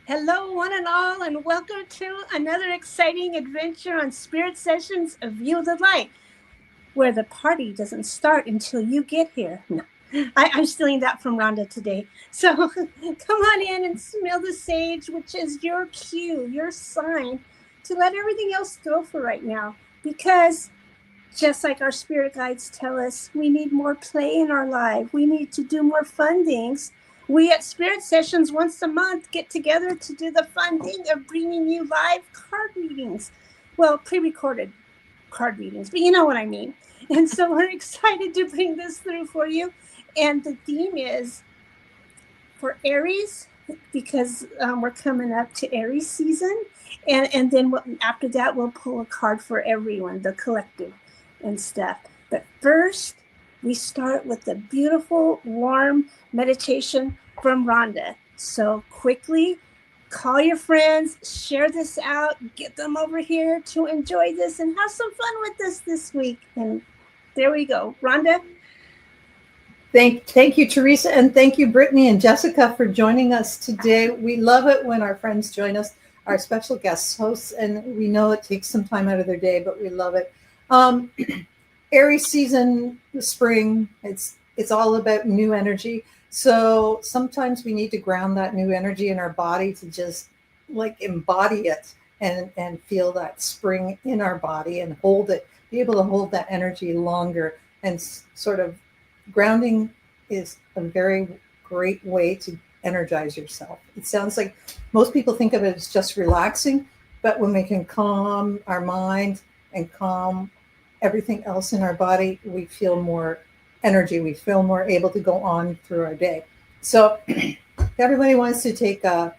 Hello, one and all, and welcome to another exciting adventure on Spirit Sessions of View the Light, where the party doesn't start until you get here. No, I'm stealing that from Rhonda today. So come on in and smell the sage, which is your cue, your sign to let everything else go for right now. Because just like our spirit guides tell us, we need more play in our life. We need to do more fun things. We at Spirit Sessions once a month get together to do the fun thing of bringing you live card readings. Well, pre recorded card readings, but you know what I mean. And so we're excited to bring this through for you. And the theme is for Aries, because we're coming up to Aries season. And then after that, we'll pull a card for everyone, the collective and stuff. But first, we start with the beautiful, warm meditation from Rhonda. So quickly, call your friends, share this out, get them over here to enjoy this and have some fun with this week. And there we go. Rhonda? Thank you, Teresa, and thank you, Brittany and Jessica, for joining us today. We love it when our friends join us, our special guest hosts, and we know it takes some time out of their day, but we love it. Aries season, the spring, it's all about new energy. So sometimes we need to ground that new energy in our body to just like embody it and feel that spring in our body and hold it, be able to hold that energy longer. And sort of grounding is a very great way to energize yourself. It sounds like most people think of it as just relaxing, but when we can calm our mind and calm everything else in our body, we feel more energy. We feel more able to go on through our day. So everybody wants to take a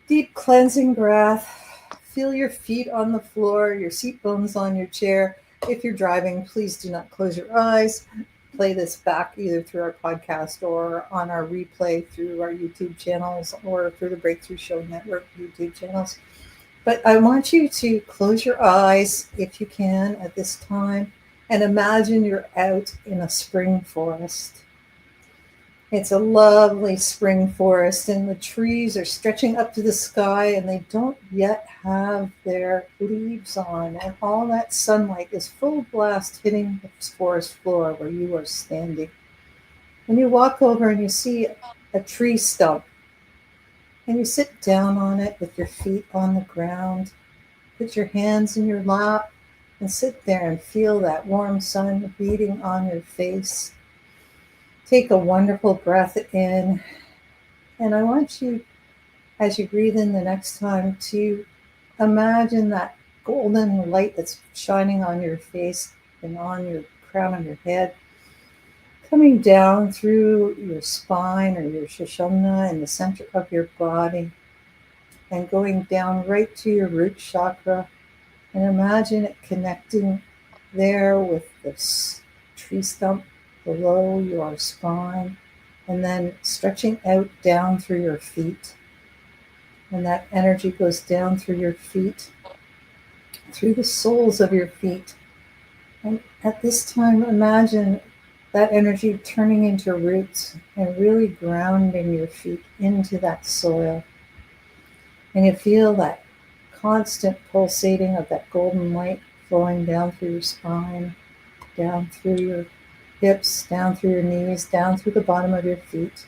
deep cleansing breath. Feel your feet on the floor, your seat bones on your chair. If you're driving, please do not close your eyes. Play this back either through our podcast or on our replay through our YouTube channels or through the Breakthrough Show Network YouTube channels. But I want you to close your eyes if you can at this time and imagine you're out in a spring forest. It's a lovely spring forest and the trees are stretching up to the sky and they don't yet have their leaves on, and all that sunlight is full blast hitting the forest floor where you are standing. And you walk over and you see a tree stump and you sit down on it with your feet on the ground, put your hands in your lap and sit there and feel that warm sun beating on your face. Take a wonderful breath in, and I want you, as you breathe in the next time, to imagine that golden light that's shining on your face and on your crown of your head, coming down through your spine or your Shoshana in the center of your body, and going down right to your root chakra, and imagine it connecting there with this tree stump below your spine, and then stretching out down through your feet. And that energy goes down through your feet, through the soles of your feet. And at this time, imagine that energy turning into roots and really grounding your feet into that soil. And you feel that constant pulsating of that golden light flowing down through your spine, down through your hips, down through your knees, down through the bottom of your feet.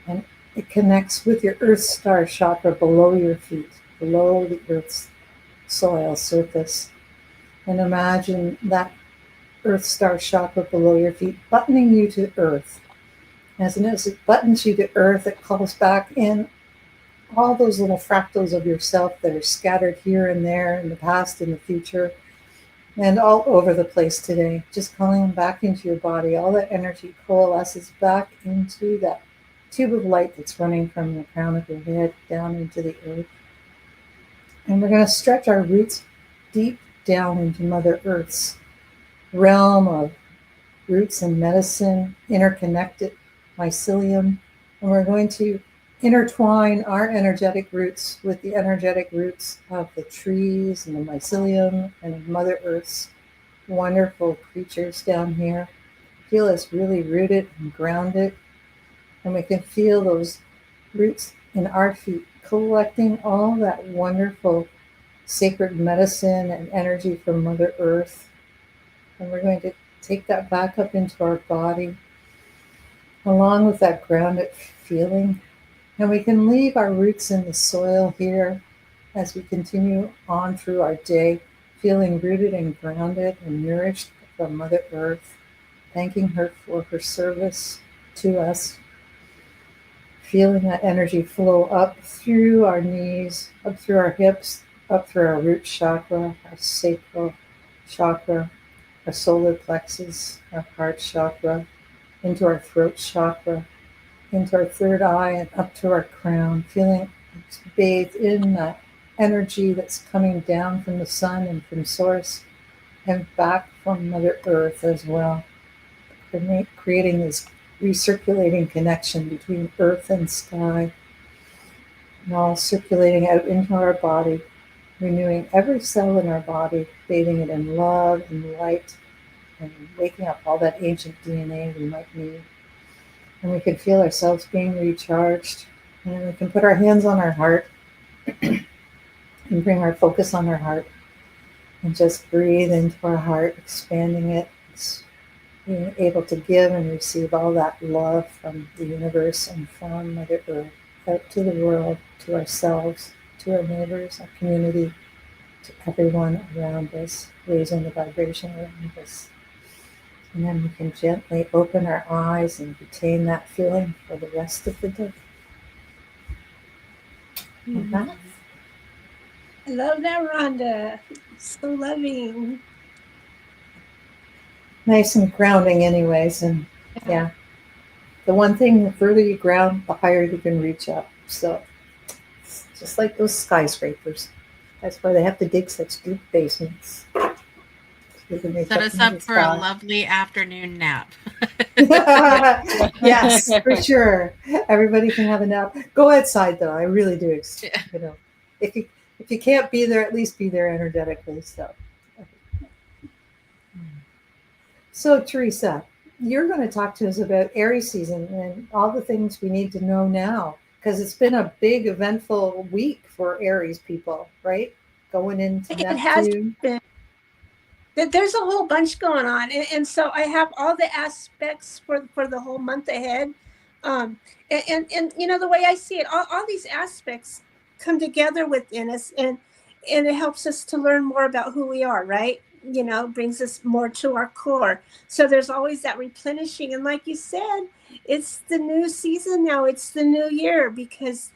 And it connects with your earth star chakra below your feet, below the earth's soil surface. And imagine that earth star chakra below your feet buttoning you to earth. As it buttons you to earth, it calls back in all those little fractals of yourself that are scattered here and there in the past, in the future, and all over the place today. Just calling them back into your body. All that energy coalesces back into that tube of light that's running from the crown of your head down into the earth. And we're going to stretch our roots deep down into Mother Earth's realm of roots and medicine, interconnected mycelium. And we're going to intertwine our energetic roots with the energetic roots of the trees and the mycelium and of Mother Earth's wonderful creatures down here. Feel us really rooted and grounded. And we can feel those roots in our feet collecting all that wonderful sacred medicine and energy from Mother Earth. And we're going to take that back up into our body, along with that grounded feeling. And we can leave our roots in the soil here as we continue on through our day, feeling rooted and grounded and nourished from Mother Earth, thanking her for her service to us, feeling that energy flow up through our knees, up through our hips, up through our root chakra, our sacral chakra, our solar plexus, our heart chakra, into our throat chakra, into our third eye, and up to our crown, feeling bathed in that energy that's coming down from the sun and from source and back from Mother Earth as well, creating this recirculating connection between earth and sky, and all circulating out into our body, renewing every cell in our body, bathing it in love and light, and waking up all that ancient DNA we might need. And we can feel ourselves being recharged. And we can put our hands on our heart and bring our focus on our heart and just breathe into our heart, expanding it, being able to give and receive all that love from the universe and from Mother Earth out to the world, to ourselves, to our neighbors, our community, to everyone around us, raising the vibration around us. And then we can gently open our eyes and retain that feeling for the rest of the day. Mm-hmm. I love that, Rhonda. So loving. Nice and grounding anyways. And yeah, the one thing, the further you ground, the higher you can reach up. So it's just like those skyscrapers. That's why they have to dig such deep basements. Set us up for a lovely afternoon nap. Yes, for sure. Everybody can have a nap. Go outside though. I really do. You know, if you can't be there, at least be there energetically. So Teresa, you're going to talk to us about Aries season and all the things we need to know now, because it's been a big eventful week for Aries people, right? Going into Neptune. It has been. There's a whole bunch going on, and so I have all the aspects for the whole month ahead, and you know, the way I see it, all these aspects come together within us, and it helps us to learn more about who we are, right? You know, brings us more to our core. So there's always that replenishing, and like you said, it's the new season now. It's the new year, because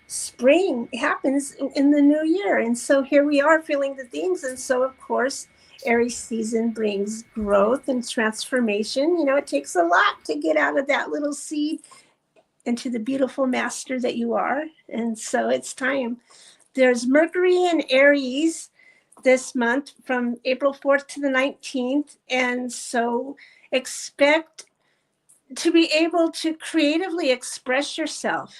spring happens in the new year, and so here we are feeling the things, and so of course Aries season brings growth and transformation. You know, it takes a lot to get out of that little seed into the beautiful master that you are. And so it's time. There's Mercury in Aries this month from April 4th to the 19th. And so expect to be able to creatively express yourself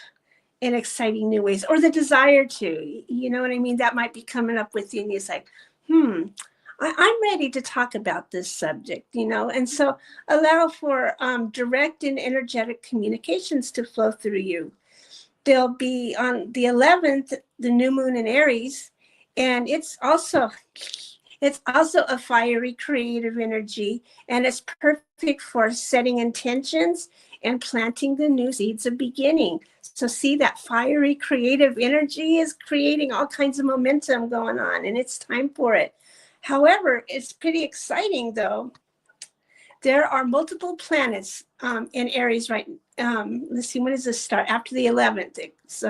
in exciting new ways, or the desire to, you know what I mean? That might be coming up within you. It's like, I'm ready to talk about this subject, you know, and so allow for direct and energetic communications to flow through you. There'll be on the 11th, the new moon in Aries, and it's also a fiery creative energy, and it's perfect for setting intentions and planting the new seeds of beginning. So see, that fiery creative energy is creating all kinds of momentum going on, and it's time for it. However, it's pretty exciting, though. There are multiple planets in Aries, right? Let's see, when does this start? After the 11th. It's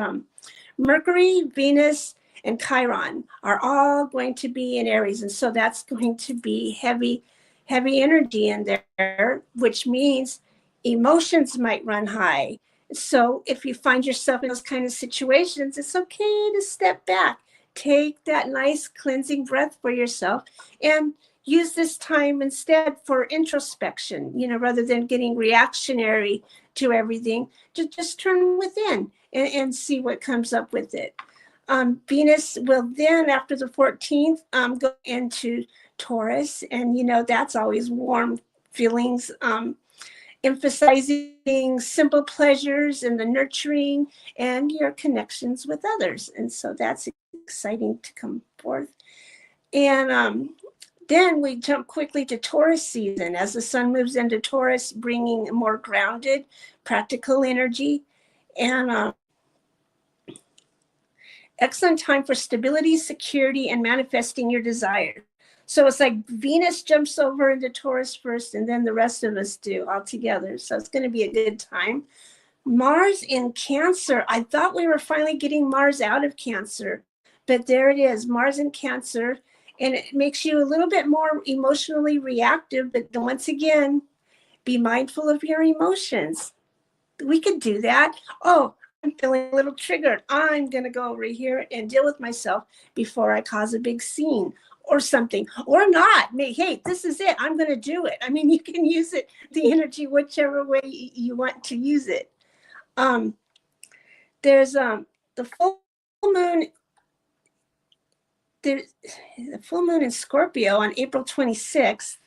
Mercury, Venus, and Chiron are all going to be in Aries. And so that's going to be heavy energy in there, which means emotions might run high. So if you find yourself in those kind of situations, it's okay to step back. Take that nice cleansing breath for yourself and use this time instead for introspection, you know, rather than getting reactionary to everything. Just turn within and see what comes up with it. Venus will then, after the 14th, go into Taurus. And, you know, that's always warm feelings. emphasizing simple pleasures and the nurturing and your connections with others. And so that's exciting to come forth. And then we jump quickly to Taurus season as the sun moves into Taurus, bringing more grounded, practical energy. And excellent time for stability, security, and manifesting your desire. So it's like Venus jumps over into Taurus first, and then the rest of us do all together. So it's going to be a good time. Mars in Cancer. I thought we were finally getting Mars out of Cancer, but there it is, Mars in Cancer. And it makes you a little bit more emotionally reactive, but once again, be mindful of your emotions. We could do that. Oh, I'm feeling a little triggered. I'm going to go over here and deal with myself before I cause a big scene or something, or not. Hey, this is it. I'm going to do it. I mean, you can use it, the energy, whichever way you want to use it. There's the full moon. There's the full moon in Scorpio on April 26th.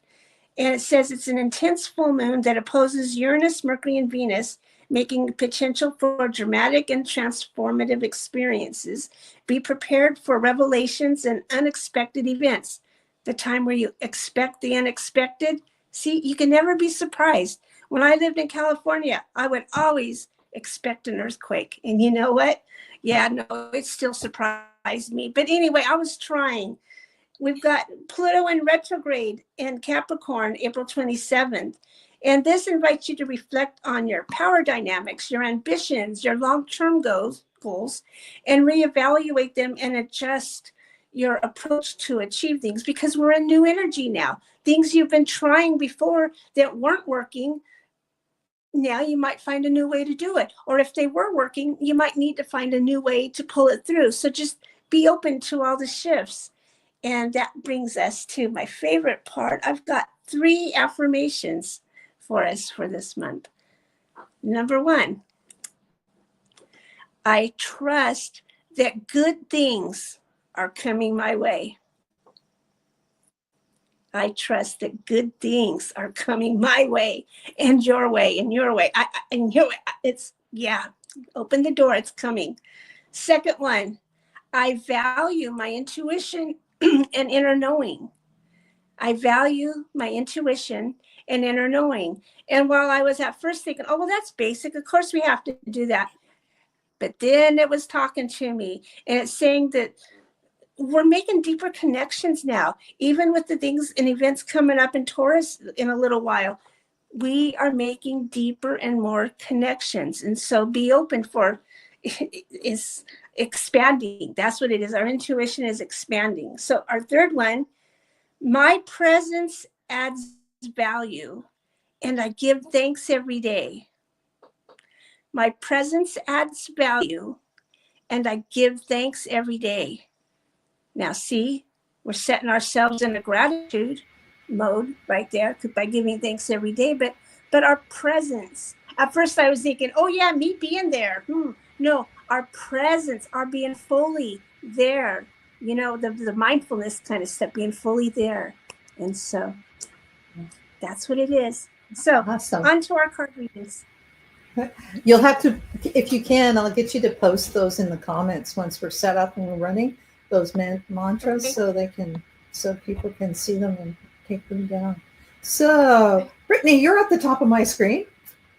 And it says it's an intense full moon that opposes Uranus, Mercury, and Venus, making potential for dramatic and transformative experiences. Be prepared for revelations and unexpected events. The time where you expect the unexpected. See, you can never be surprised. When I lived in California, I would always expect an earthquake. And you know what? Yeah, no, it still surprised me. But anyway, I was trying. We've got Pluto in retrograde in Capricorn, April 27th. And this invites you to reflect on your power dynamics, your ambitions, your long-term goals, and reevaluate them and adjust your approach to achieve things, because we're in new energy now. Things you've been trying before that weren't working, now you might find a new way to do it. Or if they were working, you might need to find a new way to pull it through. So just be open to all the shifts. And that brings us to my favorite part. I've got 3 affirmations for us for this month. Number 1, I trust that good things are coming my way. I trust that good things are coming my way and your way and your way. And your way. It's, yeah, open the door, it's coming. Second one, I value my intuition and inner knowing. I value my intuition and inner knowing. And while I was at first thinking, oh, well, that's basic. Of course we have to do that. But then it was talking to me, and it's saying that we're making deeper connections now, even with the things and events coming up in Taurus in a little while. We are making deeper and more connections. And so be open for is expanding. That's what it is. Our intuition is expanding. So our third one, my presence adds value, and I give thanks every day. My presence adds value, and I give thanks every day. Now, see, we're setting ourselves in a gratitude mode right there by giving thanks every day. But our presence, at first I was thinking, oh yeah, me being there. No, our presence, our being fully there, you know, the mindfulness kind of stuff, being fully there. And so that's what it is. So awesome. On to our card readings. You'll have to, if you can, I'll get you to post those in the comments once we're set up and we're running those mantras, okay, so people can see them and take them down. So Brittany, you're at the top of my screen.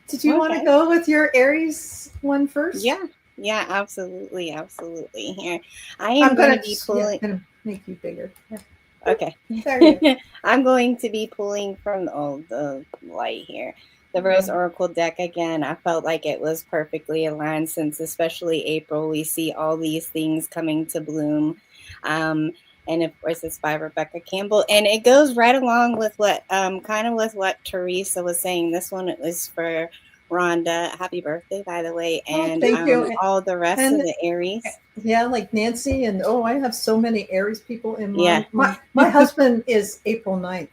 Did you want to go with your Aries one first? Yeah, absolutely. Here, I'm going to be pulling. Yeah, going to make you bigger. Yeah. Okay. There you go. I'm going to be pulling from the light here. The Rose Oracle deck again. I felt like it was perfectly aligned, since especially April, we see all these things coming to bloom. And of course, it's by Rebecca Campbell. And it goes right along with what with what Teresa was saying. This one was for Rhonda. Happy birthday, by the way. And thank you. All the rest of the Aries. Yeah, like Nancy. And I have so many Aries people in my my husband is April 9th.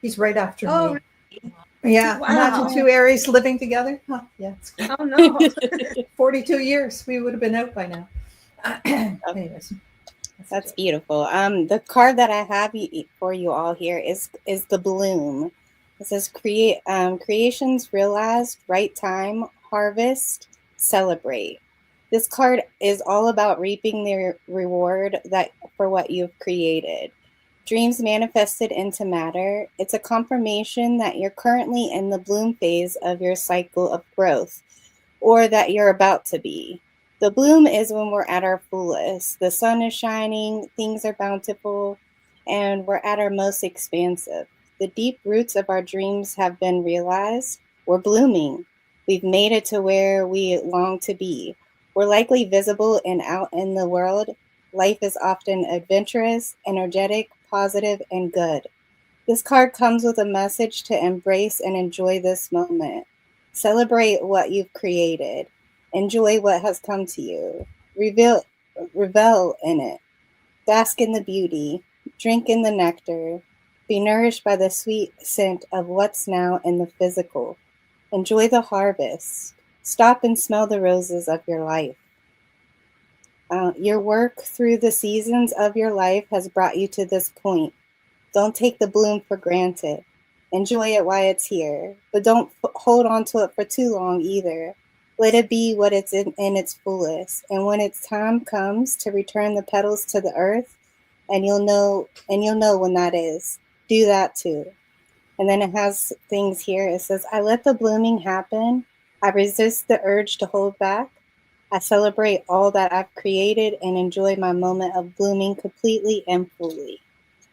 He's right after me. Yeah, wow. Imagine 2 Aries living together. Huh, yeah, it's cool. Oh no. 42 years, we would have been out by now. Anyways, that's beautiful. The card that I have for you all here is the bloom. It says creations realized, right time, harvest, celebrate. This card is all about reaping the reward that for what you've created. Dreams manifested into matter. It's a confirmation that you're currently in the bloom phase of your cycle of growth, or that you're about to be. The bloom is when we're at our fullest. The sun is shining, things are bountiful, and we're at our most expansive. The deep roots of our dreams have been realized. We're blooming. We've made it to where we long to be. We're likely visible and out in the world. Life is often adventurous, energetic, positive, and good. This card comes with a message to embrace and enjoy this moment. Celebrate what you've created. Enjoy what has come to you. Revel in it. Bask in the beauty. Drink in the nectar. Be nourished by the sweet scent of what's now in the physical. Enjoy the harvest. Stop and smell the roses of your life. Your work through the seasons of your life has brought you to this point. Don't take the bloom for granted. Enjoy it while it's here, but don't hold on to it for too long either. Let it be what it's in its fullest. And when its time comes to return the petals to the earth, and you'll know when that is. Do that too. And then it has things here. It says, I let the blooming happen. I resist the urge to hold back. I celebrate all that I've created and enjoy my moment of blooming completely and fully.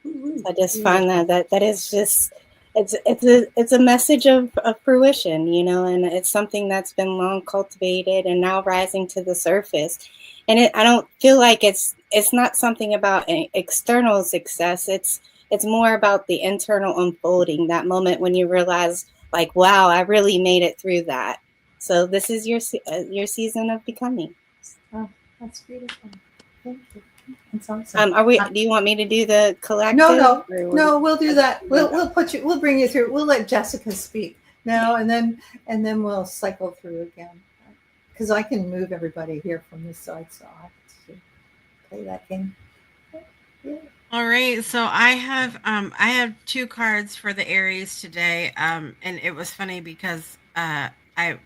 I just find that is just it's a message of fruition, you know, and it's something that's been long cultivated and now rising to the surface. And I don't feel like it's not something about an external success. It's more about the internal unfolding, that moment when you realize, like, wow, I really made it through that. So this is your season of becoming. Oh, that's beautiful. Thank you. That's awesome. Do you want me to do the collective? No, we'll do that. We'll bring you through. We'll let Jessica speak now, and then we'll cycle through again. Because I can move everybody here from this side, so I have to play that game. Yeah. All right, so I have 2 cards for the Aries today, and it was funny because I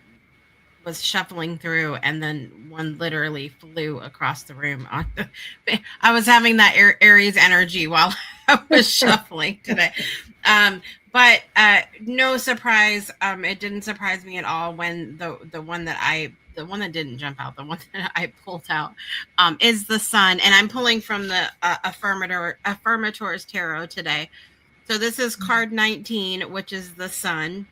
was shuffling through, and then one literally flew across the room. I was having that Aries energy while I was shuffling today. But no surprise. It didn't surprise me at all when the one that didn't jump out, the one that I pulled out, is the Sun, and I'm pulling from the Affirmator's Tarot today. So this is card 19, which is the Sun,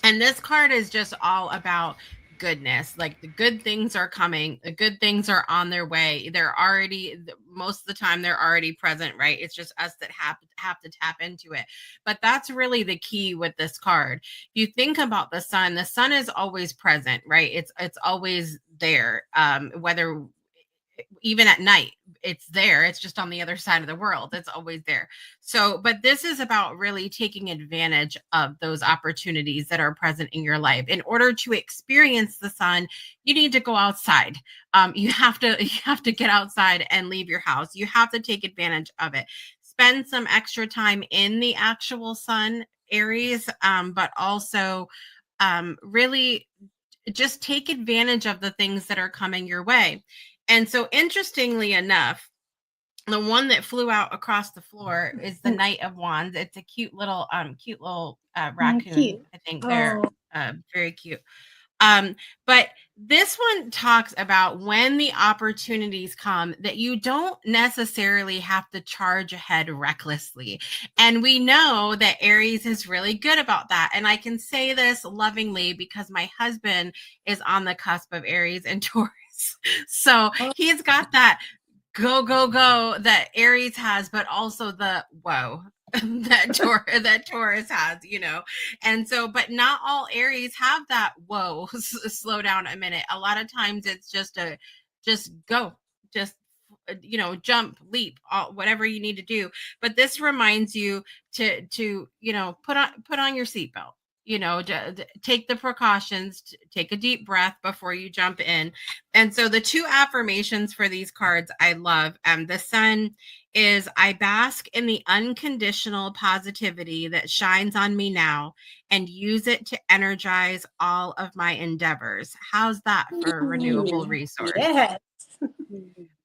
and this card is just all about goodness. Like, the good things are coming, the good things are on their way. They're already, most of the time they're already present, right? It's just us that have to tap into it. But that's really the key with this card. If you think about the sun is always present, right? It's always there. Whether even at night, it's there. It's just on the other side of the world. It's always there. So, but this is about really taking advantage of those opportunities that are present in your life. In order to experience the sun, you need to go outside. You have to get outside and leave your house. You have to take advantage of it. Spend some extra time in the actual sun, Aries, but also really just take advantage of the things that are coming your way. And so, interestingly enough, the one that flew out across the floor is the Knight of Wands. It's a cute little raccoon. Cute. I think they're very cute. But this one talks about when the opportunities come that you don't necessarily have to charge ahead recklessly. And we know that Aries is really good about that. And I can say this lovingly because my husband is on the cusp of Aries and Taurus. So he's got that go that Aries has, but also the whoa that Taurus has, you know. And so, but not all Aries have that whoa, slow down a minute. A lot of times it's just go, you know, jump, leap, whatever you need to do. But this reminds you to you know, put on your seatbelt. take the precautions, take a deep breath before you jump in. And so the 2 affirmations for these cards I love. The sun is, I bask in the unconditional positivity that shines on me now and use it to energize all of my endeavors. How's that for a renewable resource? Yes.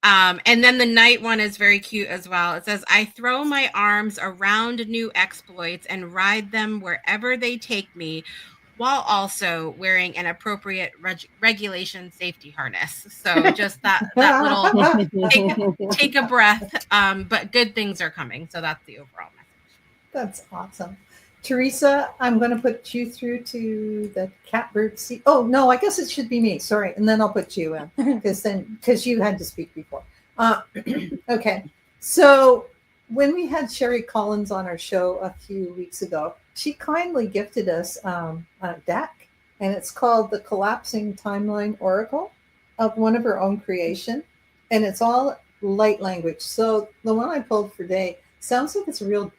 And then the night one is very cute as well. It says, I throw my arms around new exploits and ride them wherever they take me, while also wearing an appropriate regulation safety harness. So just that little take a breath, but good things are coming. So that's the overall message. That's awesome. Teresa, I'm going to put you through to the catbird seat. Oh, no, I guess it should be me. Sorry. And then I'll put you in because you had to speak before. Okay. So when we had Sherry Collins on our show a few weeks ago, she kindly gifted us a deck, and it's called the Collapsing Timeline Oracle of one of her own creation. And it's all light language. So the one I pulled for today sounds like it's a real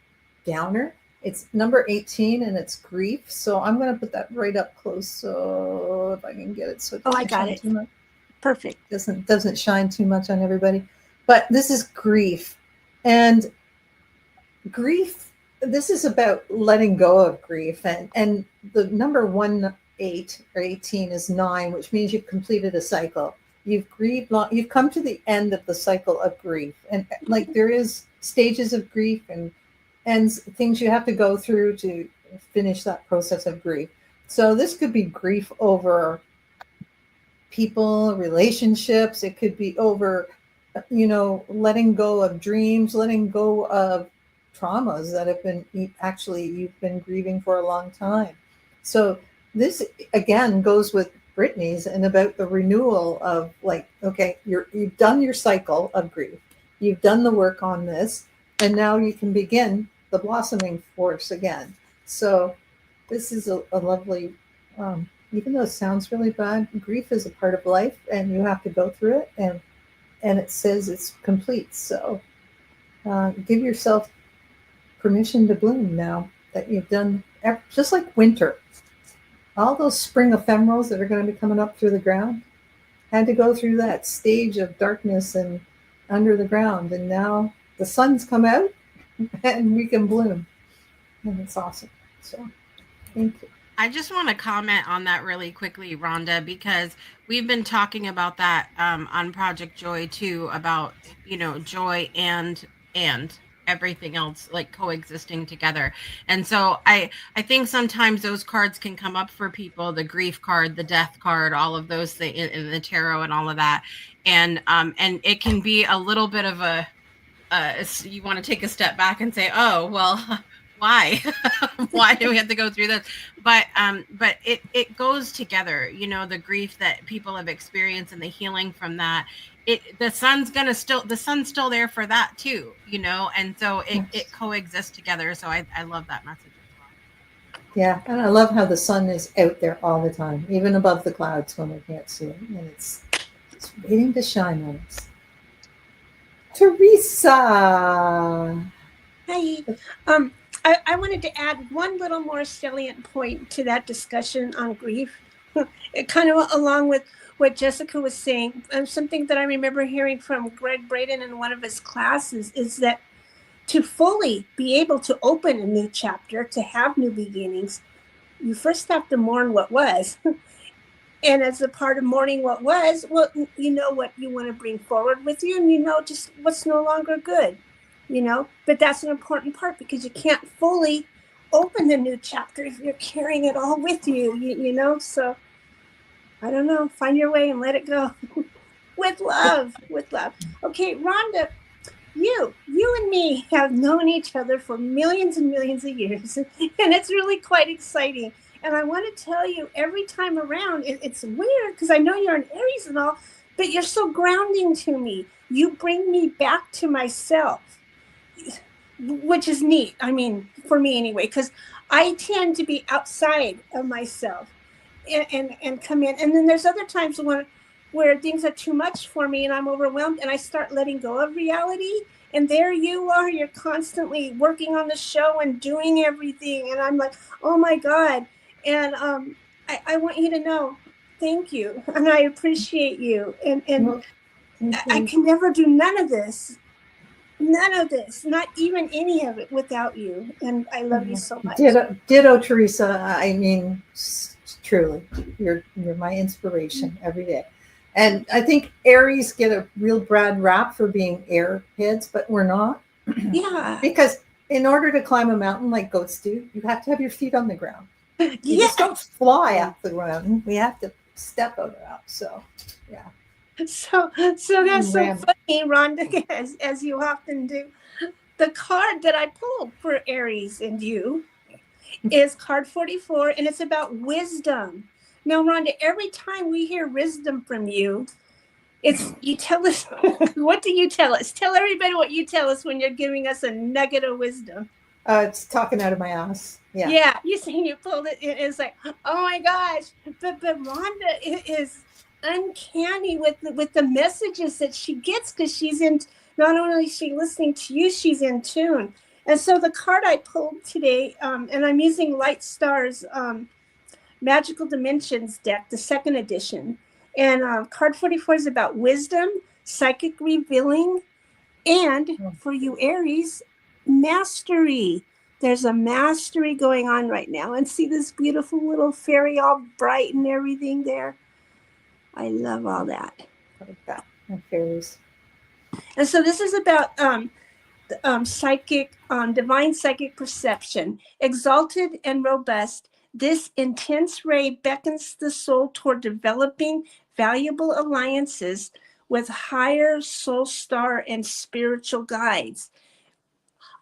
downer. It's number 18 and it's grief. So I'm going to put that right up close. So if I can get it. So I got it. Perfect. Doesn't shine too much on everybody. But this is grief. And grief, this is about letting go of grief. And the number 18 is 9, which means you've completed a cycle. You've grieved long. You've come to the end of the cycle of grief. And like there is stages of grief and things you have to go through to finish that process of grief. So this could be grief over people, relationships. It could be over, letting go of dreams, letting go of traumas that have been you've been grieving for a long time. So this again goes with Brittany's and about the renewal of you've done your cycle of grief. You've done the work on this, and now you can begin the blossoming force again. So this is a lovely, even though it sounds really bad, grief is a part of life and you have to go through it, and it says it's complete. So give yourself permission to bloom now that you've done, just like winter. All those spring ephemerals that are going to be coming up through the ground had to go through that stage of darkness and under the ground. And now the sun's come out and we can bloom. And it's awesome. So thank you. I just want to comment on that really quickly, Rhonda, because we've been talking about that on Project Joy too, about, joy and everything else like coexisting together. And so I think sometimes those cards can come up for people, the grief card, the death card, all of those things in the tarot and all of that. And it can be a little bit of you want to take a step back and say, oh, well, why? Why do we have to go through this? But it goes together, the grief that people have experienced and the healing from that. The sun's still there for that too, and so it coexists together. So I love that message as well. Yeah, and I love how the sun is out there all the time, even above the clouds when we can't see it, and it's waiting to shine on us. Teresa. Hi. I wanted to add one little more salient point to that discussion on grief. It kind of along with what Jessica was saying, something that I remember hearing from Greg Braden in one of his classes is that to fully be able to open a new chapter, to have new beginnings, you first have to mourn what was. And as a part of mourning what was, well, you know what you want to bring forward with you, and you know just what's no longer good, But that's an important part because you can't fully open the new chapter if you're carrying it all with you, So I don't know, find your way and let it go. With love. Okay, Rhonda, you and me have known each other for millions and millions of years, and it's really quite exciting. And I want to tell you, every time around, it's weird because I know you're an Aries and all, but you're so grounding to me. You bring me back to myself, which is neat. I mean, for me anyway, because I tend to be outside of myself and come in. And then there's other times where things are too much for me and I'm overwhelmed and I start letting go of reality. And there you are, you're constantly working on the show and doing everything. And I'm like, oh my God. And I want you to know, thank you, and I appreciate you. And Well, thank I you. can never do none of this, not even any of it without you. And I love you so much. Ditto, Teresa. I mean, truly, you're my inspiration every day. And I think Aries get a real bad rap for being airheads, but we're not. Yeah. Because in order to climb a mountain like goats do, you have to have your feet on the ground. You just don't fly up the ground. We have to step out. So, yeah. So that's so funny, Rhonda, as you often do. The card that I pulled for Aries and you is card 44, and it's about wisdom. Now, Rhonda, every time we hear wisdom from you, you tell us, what do you tell us? Tell everybody what you tell us when you're giving us a nugget of wisdom. It's talking out of my ass. Yeah. Yeah, you saying you pulled it. It's like, oh my gosh. But Rhonda is uncanny with the messages that she gets, because she's in, not only is she listening to you, she's in tune. And so the card I pulled today, and I'm using Light Stars Magical Dimensions deck, the second edition. And card 44 is about wisdom, psychic revealing, and for you Aries, mastery. There's a mastery going on right now. And see this beautiful little fairy all bright and everything there? I love all that. Fairies. And so this is about psychic, divine psychic perception. Exalted and robust, this intense ray beckons the soul toward developing valuable alliances with higher soul star and spiritual guides.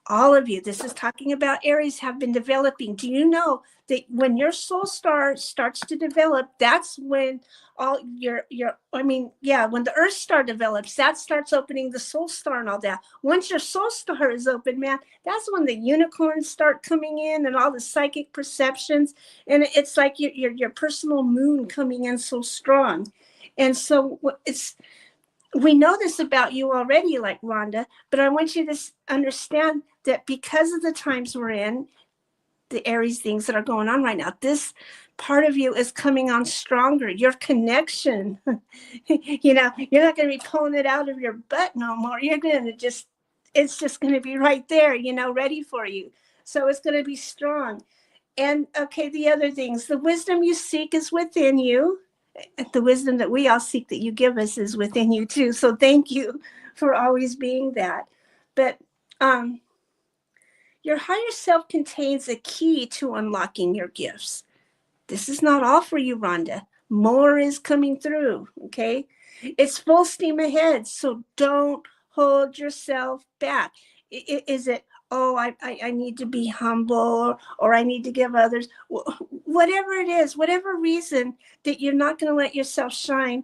All of you, this is talking about Aries, have been developing. Do you know that when your soul star starts to develop, that's when all when the Earth star develops, that starts opening the soul star and all that. Once your soul star is open, man, that's when the unicorns start coming in and all the psychic perceptions. And it's like your personal moon coming in so strong. And so we know this about you already, like Rhonda, but I want you to understand that because of the times we're in, the Aries things that are going on right now, this part of you is coming on stronger. Your connection, you're not going to be pulling it out of your butt no more. You're going to it's just going to be right there, ready for you. So it's going to be strong. And okay, the other things, the wisdom you seek is within you. The wisdom that we all seek that you give us is within you too. So thank you for always being that. But your higher self contains a key to unlocking your gifts. This is not all for you, Rhonda. More is coming through, okay? It's full steam ahead, so don't hold yourself back. Is it, oh, I need to be humble, or I need to give others, whatever it is, whatever reason that you're not going to let yourself shine,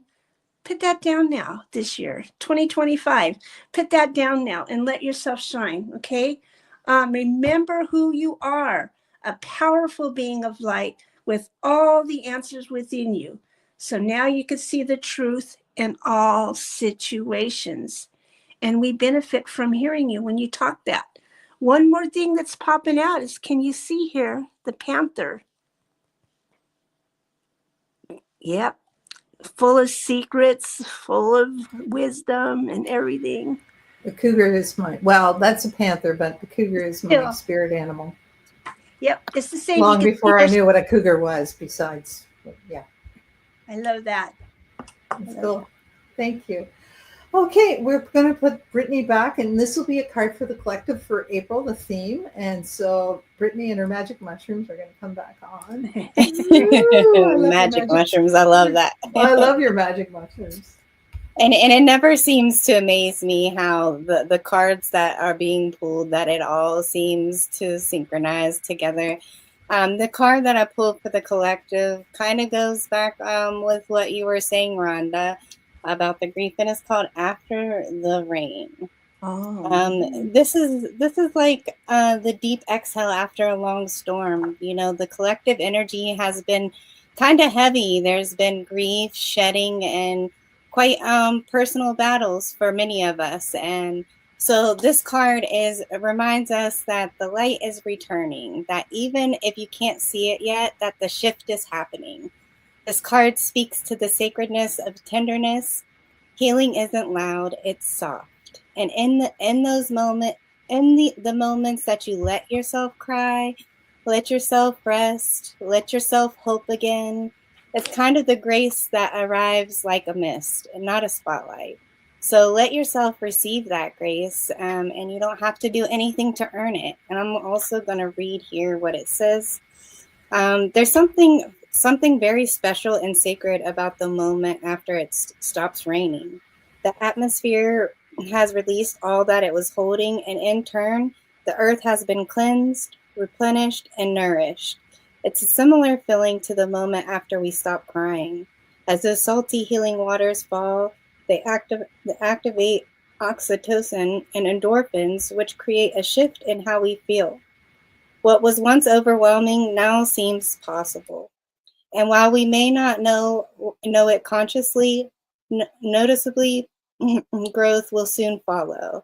put that down now this year, 2025. Put that down now and let yourself shine, okay? Remember who you are, a powerful being of light with all the answers within you. So now you can see the truth in all situations. And we benefit from hearing you when you talk that. One more thing that's popping out is, can you see here the panther? Yep. Full of secrets, full of wisdom and everything. The cougar is that's a panther, but the cougar is my spirit animal. Yep, it's the same. Long before I knew what a cougar was, besides, yeah. I love that. Cool. Thank you. Okay, we're going to put Brittany back, and this will be a card for the collective for April, the theme. And so Brittany and her magic mushrooms are going to come back on. Magic mushrooms, I love that. I love your magic mushrooms. And it never seems to amaze me how the cards that are being pulled, that it all seems to synchronize together. The card that I pulled for the collective kind of goes back with what you were saying, Rhonda, about the grief, and it's called After the Rain. This is like the deep exhale after a long storm. The collective energy has been kind of heavy. There's been grief, shedding, and quite personal battles for many of us. And So this card reminds us that the light is returning, that even if you can't see it yet, that the shift is happening. This card speaks to the sacredness of tenderness. Healing isn't loud, it's soft. And in those moments, in the moments that you let yourself cry, let yourself rest, let yourself hope again, it's kind of the grace that arrives like a mist and not a spotlight. So let yourself receive that grace, and you don't have to do anything to earn it. And I'm also going to read here what it says. There's something very special and sacred about the moment after it stops raining. The atmosphere has released all that it was holding, and in turn, the earth has been cleansed, replenished, and nourished. It's a similar feeling to the moment after we stop crying. As those salty healing waters fall, they activate oxytocin and endorphins, which create a shift in how we feel. What was once overwhelming now seems possible. And while we may not know it consciously, noticeably, growth will soon follow.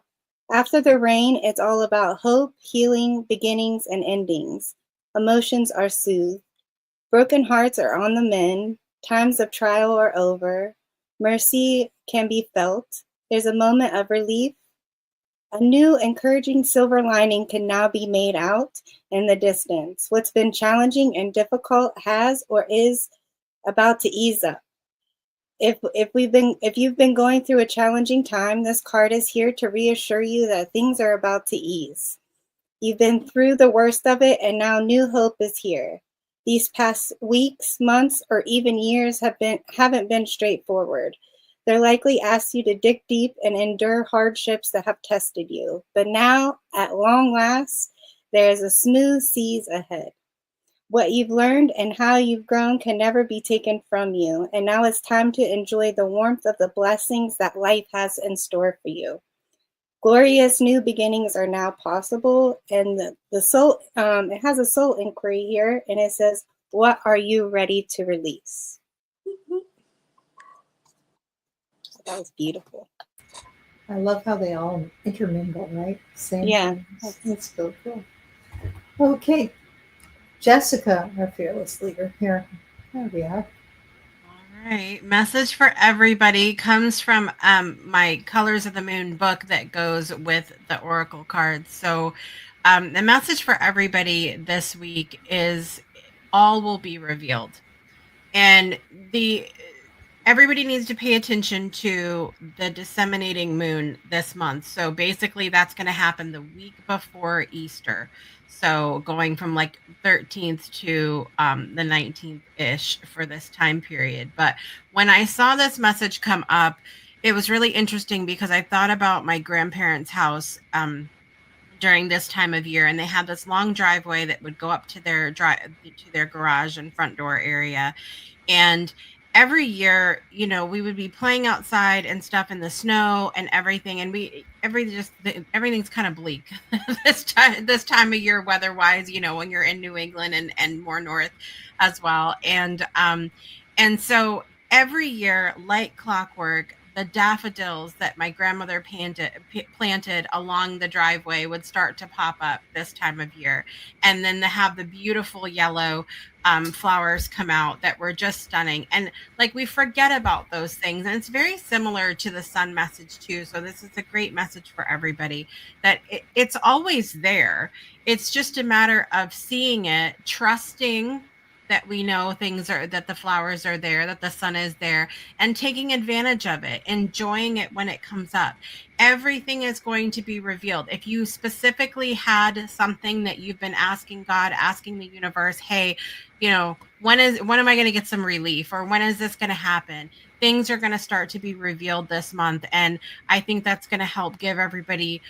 After the rain, it's all about hope, healing, beginnings, and endings. Emotions are soothed. Broken hearts are on the mend. Times of trial are over. Mercy can be felt. There's a moment of relief. A new encouraging silver lining can now be made out in the distance. What's been challenging and difficult has or is about to ease up. If you've been going through a challenging time, this card is here to reassure you that things are about to ease. You've been through the worst of it, and now new hope is here. These past weeks, months, or even years haven't been straightforward. They're likely asked you to dig deep and endure hardships that have tested you. But now, at long last, there is a smooth seas ahead. What you've learned and how you've grown can never be taken from you. And now it's time to enjoy the warmth of the blessings that life has in store for you. Glorious new beginnings are now possible. And the soul, it has a soul inquiry here, and it says, what are you ready to release? That was beautiful. I love how they all intermingle, right? Same. Yeah. That's so cool. Okay. Jessica, our fearless leader here. There we are. All right. Message for everybody comes from my Colors of the Moon book that goes with the Oracle cards. So the message for everybody this week is all will be revealed. And everybody needs to pay attention to the disseminating moon this month. So basically that's going to happen the week before Easter. So going from like 13th to the 19th-ish for this time period. But when I saw this message come up, it was really interesting because I thought about my grandparents' house during this time of year, and they had this long driveway that would go up to their garage and front door area. And every year, we would be playing outside and stuff in the snow and everything. And everything's kind of bleak this time of year, weather-wise, when you're in New England and more north as well. And so every year, like clockwork, the daffodils that my grandmother planted along the driveway would start to pop up this time of year. And then to have the beautiful yellow flowers come out that were just stunning. And like, we forget about those things. And it's very similar to the sun message too. So this is a great message for everybody, that it's always there. It's just a matter of seeing it, trusting that we know that the flowers are there, that the sun is there, and taking advantage of it, enjoying it when it comes up. Everything is going to be revealed. If you specifically had something that you've been asking God, asking the universe, hey, when am I going to get some relief, or when is this going to happen? Things are going to start to be revealed this month. And I think that's going to help give everybody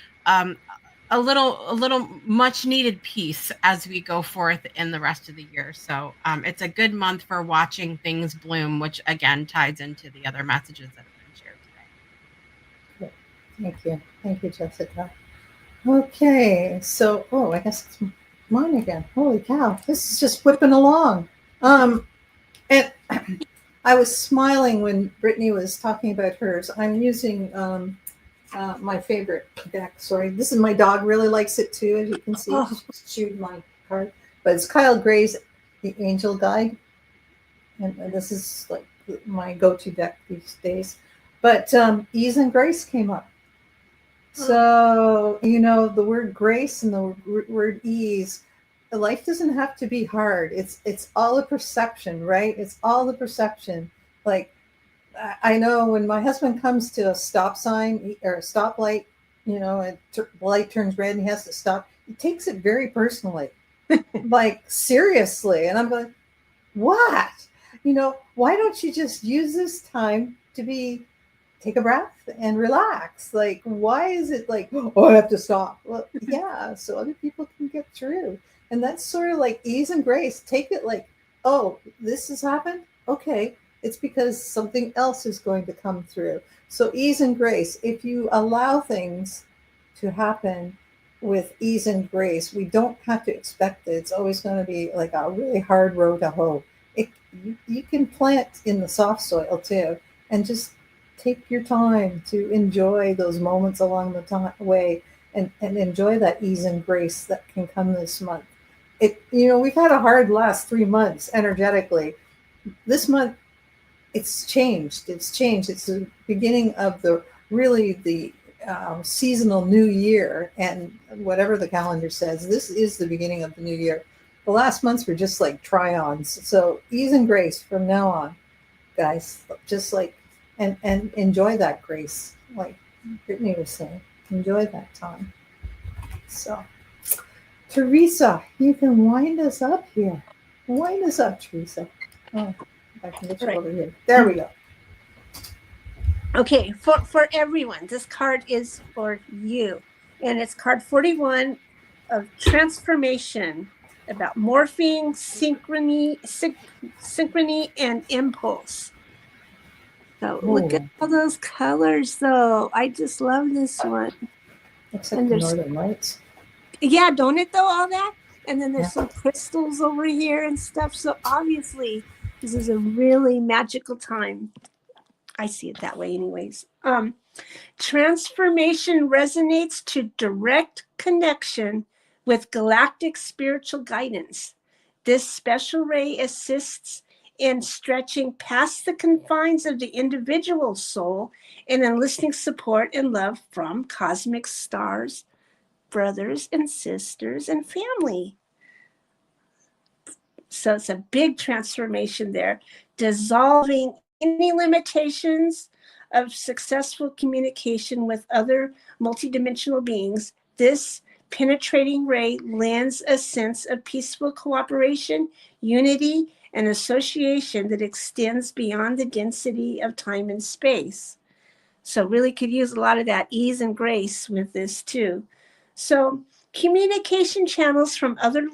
a little much needed peace as we go forth in the rest of the year. So it's a good month for watching things bloom, which again ties into the other messages that have been shared today. Thank you, Jessica. Okay, so I guess it's mine again. Holy cow, this is just whipping along. And I was smiling when Brittany was talking about hers. I'm using my favorite deck. Sorry, this is my dog really likes it too. As you can see, Oh. she chewed my card. But it's Kyle Gray's The Angel Guide, and this is like my go-to deck these days. But Ease and Grace came up. So, the word grace and the word ease, life doesn't have to be hard. It's all a perception, right? It's all the perception. Like, I know when my husband comes to a stop sign or a stoplight, and the light turns red and he has to stop, he takes it very personally, like seriously. And I'm like, what? Why don't you just use this time to take a breath and relax? Like, why is it like, oh, I have to stop? Well, yeah, so other people can get through. And that's sort of like ease and grace. Take it like, oh, this has happened? Okay, it's because something else is going to come through. So ease and grace, if you allow things to happen with ease and grace, we don't have to expect it. It's always going to be like a really hard row to hoe. You can plant in the soft soil too, and just take your time to enjoy those moments along the way and enjoy that ease and grace that can come this month. We've had a hard last 3 months energetically. This month, it's changed. It's the beginning of the seasonal new year, and whatever the calendar says, this is the beginning of the new year. The last months were just like try-ons. So ease and grace from now on, guys. Just like and enjoy that grace, like Brittany was saying. Enjoy that time. So, Teresa, you can wind us up here. Wind us up, Teresa. Oh, I can get you over here. There we go. Okay, for everyone, this card is for you. And it's card 41 of transformation, about morphing, synchrony, and impulse. So look at all those colors, though. I just love this one. Looks like the Northern Lights. Yeah, don't it, though, all that? And then there's some crystals over here and stuff. So obviously, this is a really magical time. I see it that way anyways. Transformation resonates to direct connection with galactic spiritual guidance. This special ray assists in stretching past the confines of the individual soul and enlisting support and love from cosmic stars, brothers and sisters, and family. So it's a big transformation there, dissolving any limitations of successful communication with other multidimensional beings. This penetrating ray lends a sense of peaceful cooperation, unity, and association that extends beyond the density of time and space. So really could use a lot of that ease and grace with this too. So communication channels from other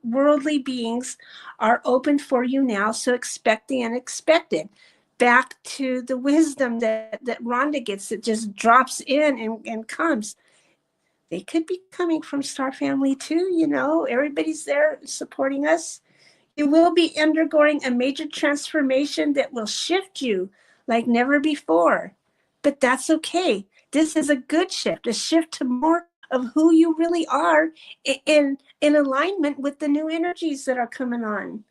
worldly beings are open for you now, so expect the unexpected. Back to the wisdom that Rhonda gets, that just drops in and comes. They could be coming from Star Family too, everybody's there supporting us. You will be undergoing a major transformation that will shift you like never before. But that's okay. This is a good shift, a shift to more of who you really are in alignment with the new energies that are coming on.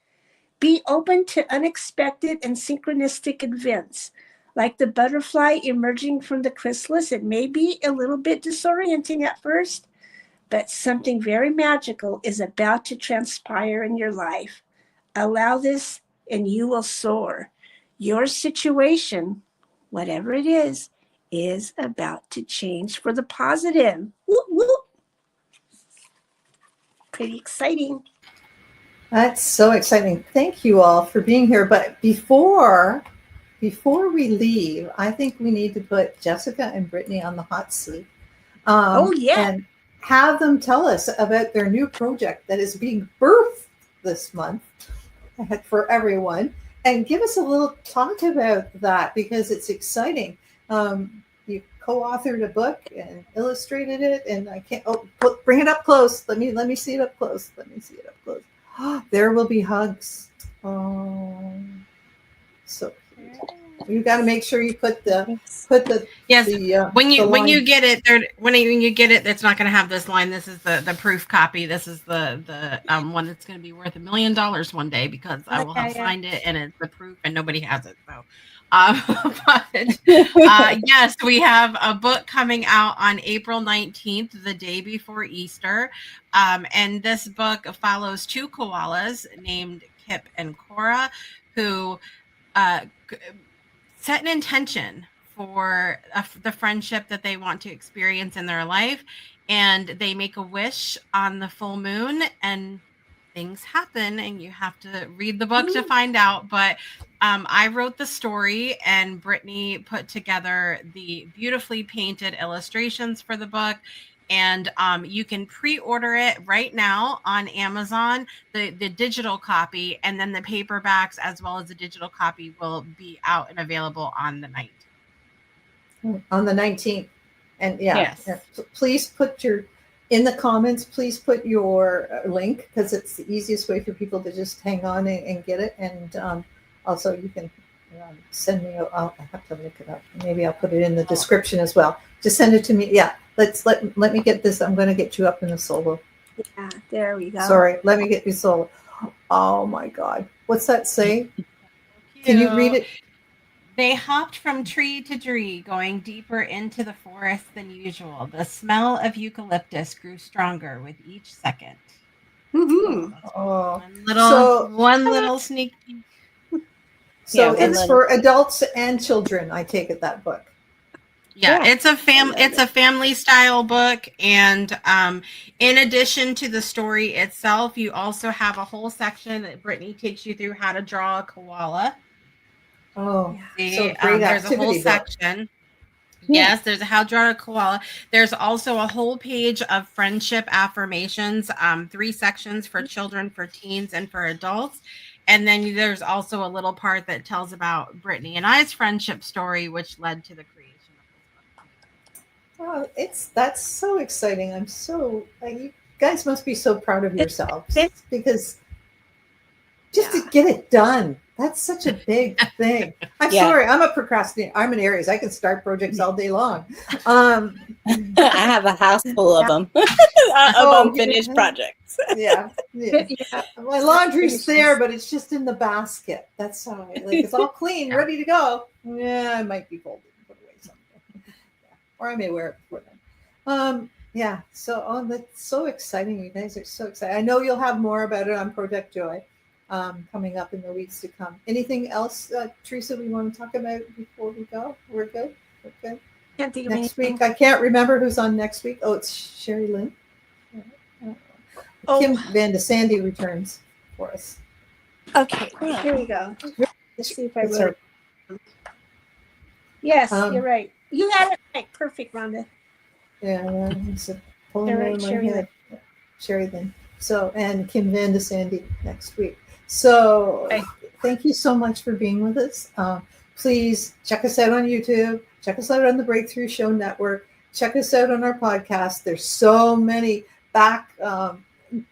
Be open to unexpected and synchronistic events. Like the butterfly emerging from the chrysalis, it may be a little bit disorienting at first, but something very magical is about to transpire in your life. Allow this and you will soar. Your situation, whatever it is about to change for the positive. Whoop, whoop. Pretty exciting. That's so exciting. Thank you all for being here. But before we leave, I think we need to put Jessica and Brittany on the hot seat. And have them tell us about their new project that is being birthed this month for everyone. And give us a little talk about that, because it's exciting. You co-authored a book and illustrated it, and I can't. Bring it up close. Let me see it up close. There will be hugs. Oh, so cute. You got to make sure you put the Yes. When you line. get it, when you get it, it's not going to have this line. This is the proof copy. This is the one that's going to be worth $1 million one day, because I will have signed it and it's the proof, and nobody has it. So, but yes, we have a book coming out on April 19th, the day before Easter, and this book follows two koalas named Kip and Cora, who set an intention for the friendship that they want to experience in their life, and they make a wish on the full moon, and things happen, and you have to read the book to find out. But I wrote the story, and Brittany put together the beautifully painted illustrations for the book. And you can pre-order it right now on Amazon, the digital copy, and then the paperbacks as well as the digital copy will be out and available on the 19th. On the 19th. And Yes. Please put in the comments, please put your link, because it's the easiest way for people to just hang on and get it. And also you can send me, I have to look it up. Maybe I'll put it in the description as well. Just send it to me. Yeah. Let me get this. I'm going to get you up in the solo. Yeah, there we go. Sorry, let me get you solo. Oh my God. What's that say? Can you read it? They hopped from tree to tree, going deeper into the forest than usual. The smell of eucalyptus grew stronger with each second. Mm-hmm. Oh, One little sneak peek. So it's for adults and children, I take it, that book. Yeah, it's a family style book, and in addition to the story itself, you also have a whole section that Brittany takes you through how to draw a koala. Oh, See, so great there's a whole book. section. Yes, there's a how to draw a koala. There's also a whole page of friendship affirmations, 3 sections for children, for teens, and for adults. And then there's also a little part that tells about Brittany and I's friendship story, which led to the creation of this book. Oh, that's so exciting. You guys must be so proud of yourselves, because just to get it done. That's such a big thing. I'm sorry, I'm a procrastinator. I'm an Aries. I can start projects all day long. I have a house full of them, of unfinished projects. Yeah. My laundry's there, but it's just in the basket. That's how it's all clean, ready to go. Yeah, it might be folded and put away someday. Or I may wear it before then. So that's so exciting. You guys are so excited. I know you'll have more about it on Project Joy. Coming up in the weeks to come. Anything else, Teresa, we want to talk about before we go? We're good? Okay. Can't think of next anything. week, I can't remember who's on next week. Oh, it's Sherry Lynn. Kim Van de Sandy returns for us. Okay, here we go. Let's see if I wrote it. Yes, you're right. You had it right. Perfect, Rhonda. Yeah, it's pulling around my head. Sherry Lynn. So, and Kim Van de Sandy next week. So thank you so much for being with us. Please check us out on YouTube. Check us out on the Breakthrough Show Network. Check us out on our podcast. There's so many back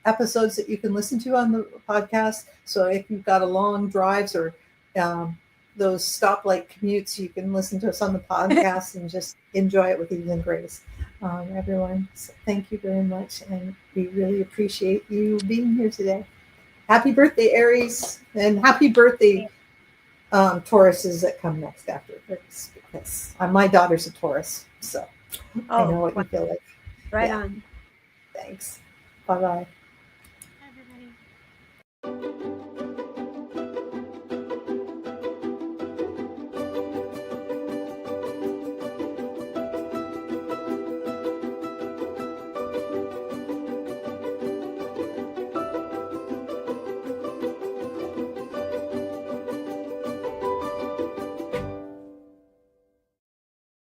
episodes that you can listen to on the podcast. So if you've got a long drives or those stoplight commutes, you can listen to us on the podcast and just enjoy it with ease and grace. Everyone, so thank you very much, and we really appreciate you being here today. Happy birthday, Aries, and happy birthday, Tauruses that come next after this, because my daughter's a Taurus, so I know what you feel like. Right on. Thanks. Bye-bye.